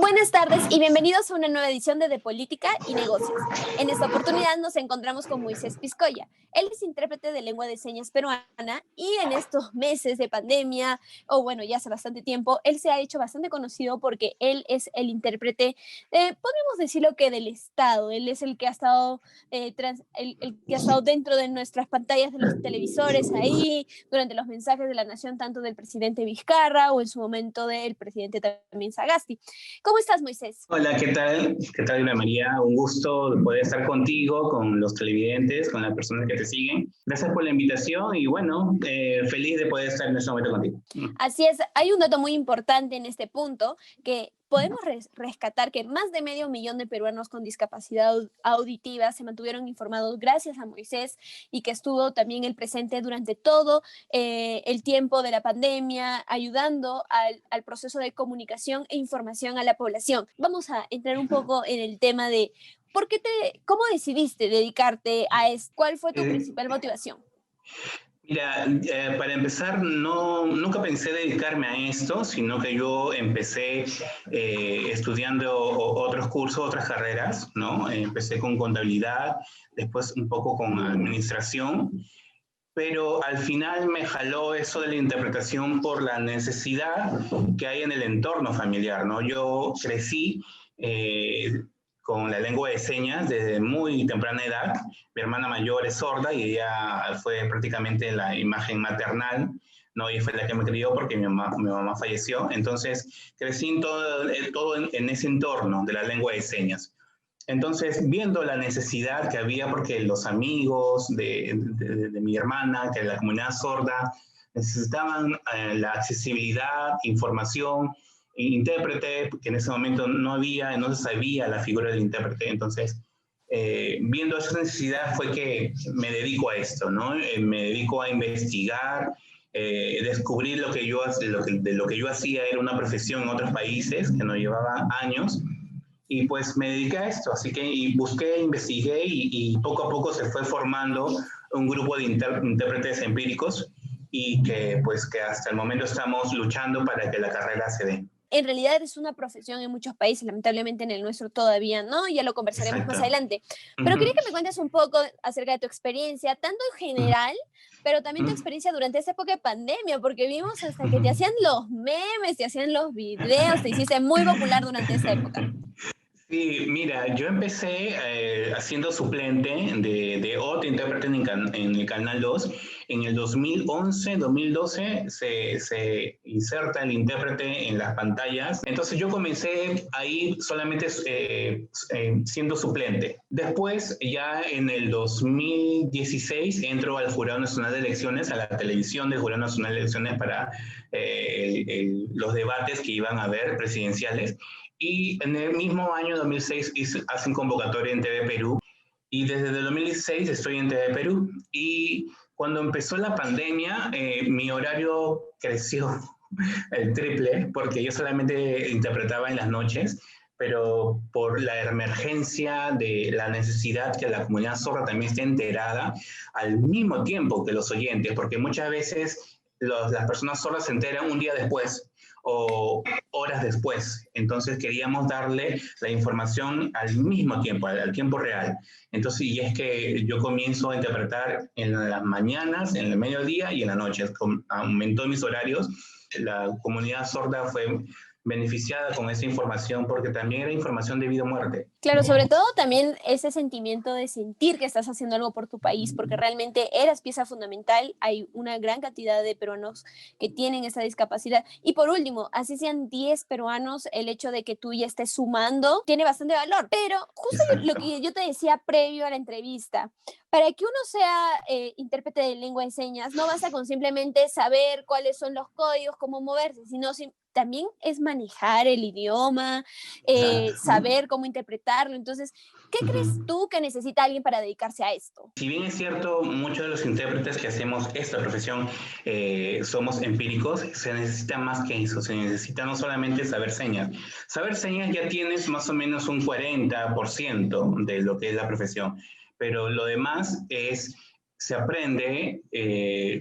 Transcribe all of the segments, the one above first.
Buenas tardes y bienvenidos a una nueva edición de Política y Negocios. En esta oportunidad nos encontramos con Moisés Piscoya. Él es intérprete de lengua de señas peruana y en estos meses de pandemia, o bueno, ya hace bastante tiempo, él se ha hecho bastante conocido porque él es el intérprete, podemos decirlo que del Estado. Él es el que ha estado, el que ha estado dentro de nuestras pantallas de los televisores ahí, durante los mensajes de la nación, tanto del presidente Vizcarra o en su momento del presidente también Sagasti. ¿Cómo estás, Moisés? Hola, ¿qué tal? ¿Qué tal, Ana María? Un gusto poder estar contigo, con los televidentes, con las personas que te siguen. Gracias por la invitación y bueno, feliz de poder estar en este momento contigo. Así es, hay un dato muy importante en este punto que podemos rescatar que más de 500.000 de peruanos con discapacidad auditiva se mantuvieron informados gracias a Moisés y que estuvo también el presente durante todo el tiempo de la pandemia, ayudando al proceso de comunicación e información a la población. Vamos a entrar un poco en el tema de ¿cómo decidiste dedicarte a esto? ¿Cuál fue tu principal motivación? Mira, para empezar, nunca pensé dedicarme a esto, sino que yo empecé estudiando otros cursos, otras carreras, ¿no? Empecé con contabilidad, después un poco con administración, pero al final me jaló eso de la interpretación por la necesidad que hay en el entorno familiar, ¿no? Yo crecí con la lengua de señas desde muy temprana edad. Mi hermana mayor es sorda y ella fue prácticamente la imagen maternal, ¿no? Y fue la que me crió porque mi mamá falleció. Entonces crecí en todo en ese entorno de la lengua de señas. Entonces, viendo la necesidad que había, porque los amigos de mi hermana, que era la comunidad sorda, necesitaban la accesibilidad, información, intérprete, que en ese momento no había, no se sabía la figura del intérprete. Entonces, viendo esa necesidad fue que me dedico a esto, ¿no? Me dedico a investigar, descubrir lo que yo hacía era una profesión en otros países que nos llevaba años. Y pues me dediqué a esto, así que busqué, investigué y poco a poco se fue formando un grupo de intérpretes empíricos y que pues que hasta el momento estamos luchando para que la carrera se dé. En realidad es una profesión en muchos países, lamentablemente en el nuestro todavía no, ya lo conversaremos más adelante. Pero quería que me cuentes un poco acerca de tu experiencia, tanto en general, pero también tu experiencia durante esa época de pandemia, porque vimos hasta que te hacían los memes, te hacían los videos, te hiciste muy popular durante esa época. Sí, mira, yo empecé haciendo suplente de otro intérprete en el Canal 2. En el 2011, 2012 se inserta el intérprete en las pantallas. Entonces yo comencé ahí solamente siendo suplente. Después, ya en el 2016, entro al Jurado Nacional de Elecciones, a la televisión del Jurado Nacional de Elecciones para los debates que iban a haber presidenciales. Y en el mismo año 2006 hacen convocatoria en TV Perú y desde el 2016 estoy en TV Perú. Y cuando empezó la pandemia, mi horario creció el triple porque yo solamente interpretaba en las noches, pero por la emergencia de la necesidad que la comunidad sorda también esté enterada al mismo tiempo que los oyentes, porque muchas veces las personas sordas se enteran un día después o horas después. Entonces queríamos darle la información al mismo tiempo, al tiempo real. Entonces, y es que yo comienzo a interpretar en las mañanas, en el mediodía y en la noche. Aumentó mis horarios. La comunidad sorda fue beneficiada con esa información porque también era información de vida o muerte. Claro, sobre todo también ese sentimiento de sentir que estás haciendo algo por tu país, porque realmente eras pieza fundamental. Hay una gran cantidad de peruanos que tienen esa discapacidad. Y por último, así sean 10 peruanos, el hecho de que tú ya estés sumando tiene bastante valor. Pero justo lo que yo te decía previo a la entrevista, para que uno sea intérprete de lengua de señas, no basta con simplemente saber cuáles son los códigos, cómo moverse, sino también es manejar el idioma, saber cómo interpretarlo. Entonces, ¿qué crees tú que necesita alguien para dedicarse a esto? Si bien es cierto, muchos de los intérpretes que hacemos esta profesión somos empíricos, se necesita más que eso, se necesita no solamente saber señas. Saber señas ya tienes más o menos un 40% de lo que es la profesión, pero lo demás es se aprende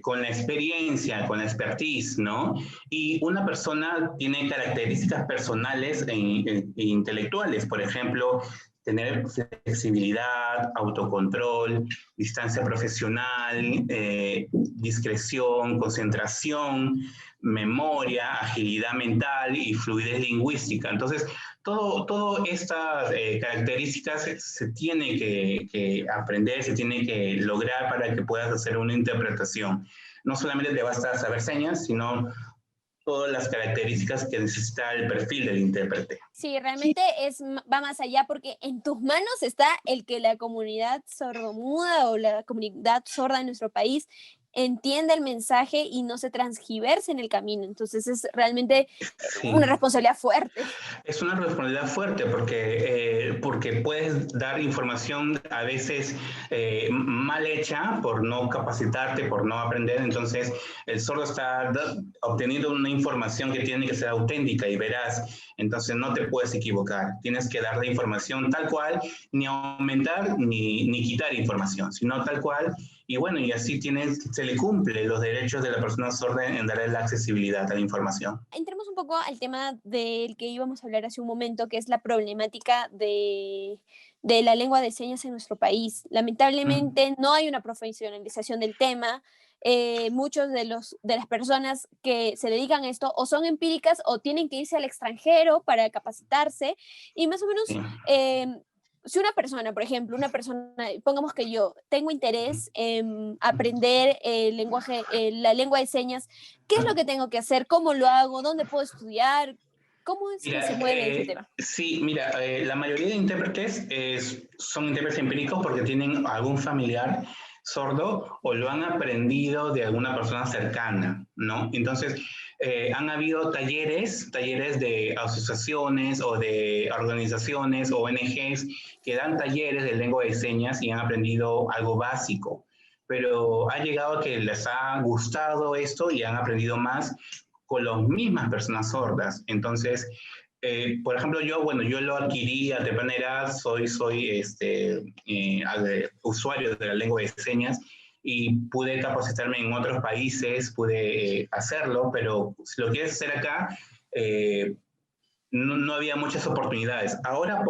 con la experiencia, con la expertise, ¿no? Y una persona tiene características personales e intelectuales, por ejemplo, tener flexibilidad, autocontrol, distancia profesional, discreción, concentración, memoria, agilidad mental y fluidez lingüística. Entonces, todas estas características se tiene que aprender, se tiene que lograr para que puedas hacer una interpretación. No solamente te basta saber señas, sino todas las características que necesita el perfil del intérprete. Sí, realmente va más allá porque en tus manos está el que la comunidad sordomuda o la comunidad sorda en nuestro país entienda el mensaje y no se transgiverse en el camino. Entonces es realmente una responsabilidad fuerte. Es una responsabilidad fuerte porque puedes dar información a veces mal hecha por no capacitarte, por no aprender. Entonces el sordo está obteniendo una información que tiene que ser auténtica y veraz. Entonces no te puedes equivocar. Tienes que dar la información tal cual, ni aumentar ni quitar información, sino tal cual. Y bueno, y así se le cumple los derechos de la persona sorda en darle la accesibilidad a la información. Entremos un poco al tema del que íbamos a hablar hace un momento, que es la problemática de la lengua de señas en nuestro país. Lamentablemente no hay una profesionalización del tema. Muchos de las personas que se dedican a esto o son empíricas o tienen que irse al extranjero para capacitarse y más o menos si una persona, por ejemplo, pongamos que yo tengo interés en aprender el lenguaje, la lengua de señas, ¿qué es lo que tengo que hacer? ¿Cómo lo hago? ¿Dónde puedo estudiar? ¿Cómo es que se mueve ese tema? Sí, mira, la mayoría de intérpretes son intérpretes empíricos porque tienen algún familiar sordo o lo han aprendido de alguna persona cercana, ¿no? Entonces, han habido talleres de asociaciones o de organizaciones o ONGs que dan talleres de lengua de señas y han aprendido algo básico, pero ha llegado a que les ha gustado esto y han aprendido más con las mismas personas sordas. Entonces, por ejemplo, yo lo adquirí a temprana edad, soy usuario de la lengua de señas y pude capacitarme en otros países, pude hacerlo, pero si lo quieres hacer acá, no había muchas oportunidades. Ahora,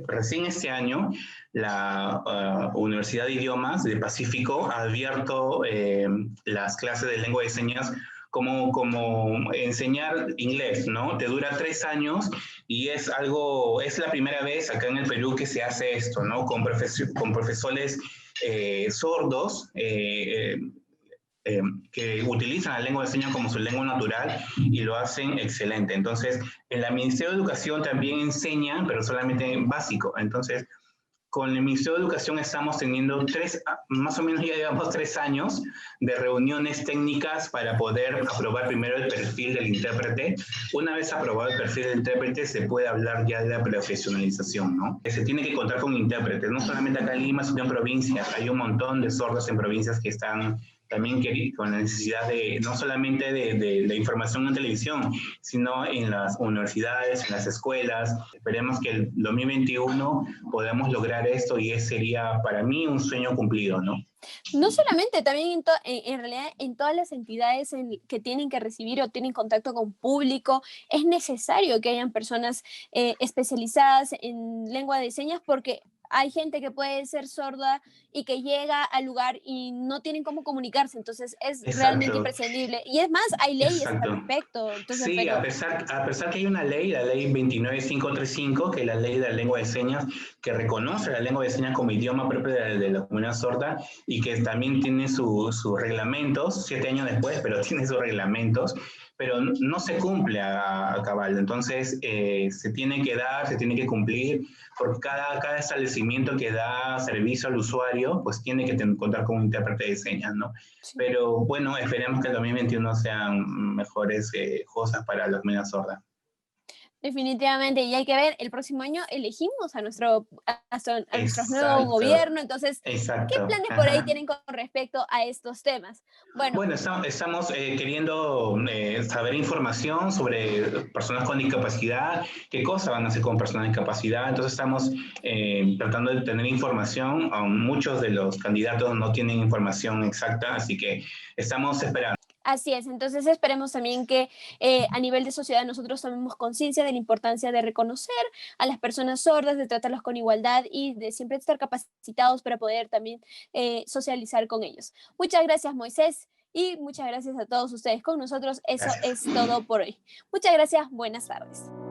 recién este año, la Universidad de Idiomas del Pacífico ha abierto las clases de lengua de señas como enseñar inglés, ¿no? Te dura 3 años y es la primera vez acá en el Perú que se hace esto, ¿no? Con profesores sordos, que utilizan la lengua de señas como su lengua natural y lo hacen excelente. Entonces, en la Ministerio de Educación también enseñan, pero solamente en básico. Entonces, con el Ministerio de Educación estamos teniendo más o menos ya llevamos 3 años de reuniones técnicas para poder aprobar primero el perfil del intérprete. Una vez aprobado el perfil del intérprete, se puede hablar ya de la profesionalización, ¿no? Se tiene que contar con intérpretes, no solamente acá en Lima, sino en provincias. Hay un montón de sordos en provincias que están también con la necesidad no solamente de la información en televisión, sino en las universidades, en las escuelas. Esperemos que el 2021 podamos lograr esto y ese sería para mí un sueño cumplido, ¿no? No solamente, también en realidad en todas las entidades que tienen que recibir o tienen contacto con público, es necesario que hayan personas especializadas en lengua de señas porque hay gente que puede ser sorda y que llega al lugar y no tienen cómo comunicarse, entonces es realmente imprescindible. Y es más, hay leyes al respecto. Entonces, sí, a pesar que hay una ley, la ley 29535, que es la ley de la lengua de señas, que reconoce la lengua de señas como idioma propio de la comunidad sorda y que también tiene sus reglamentos, 7 años después, pero tiene sus reglamentos, pero no se cumple a cabal. Entonces, se tiene que dar, se tiene que cumplir, porque cada establecimiento que da servicio al usuario, pues tiene que contar con un intérprete de señas, ¿no? Sí. Pero bueno, esperemos que el 2021 sean mejores cosas para la comunidad sorda. Definitivamente, y hay que ver, el próximo año elegimos a nuestro nuevo Exacto, gobierno, entonces, ¿qué exacto. planes por ahí Ajá. tienen con respecto a estos temas? Bueno, Bueno, estamos queriendo saber información sobre personas con discapacidad, qué cosas van a hacer con personas con discapacidad. Entonces estamos tratando de tener información. Muchos de los candidatos no tienen información exacta, así que estamos esperando. así es, entonces esperemos también que a nivel de sociedad nosotros tomemos conciencia de la importancia de reconocer a las personas sordas, de tratarlos con igualdad y de siempre estar capacitados para poder también socializar con ellos. Muchas gracias, Moisés, y muchas gracias a todos ustedes con nosotros. Eso Gracias. es todo por hoy. Muchas gracias, buenas tardes.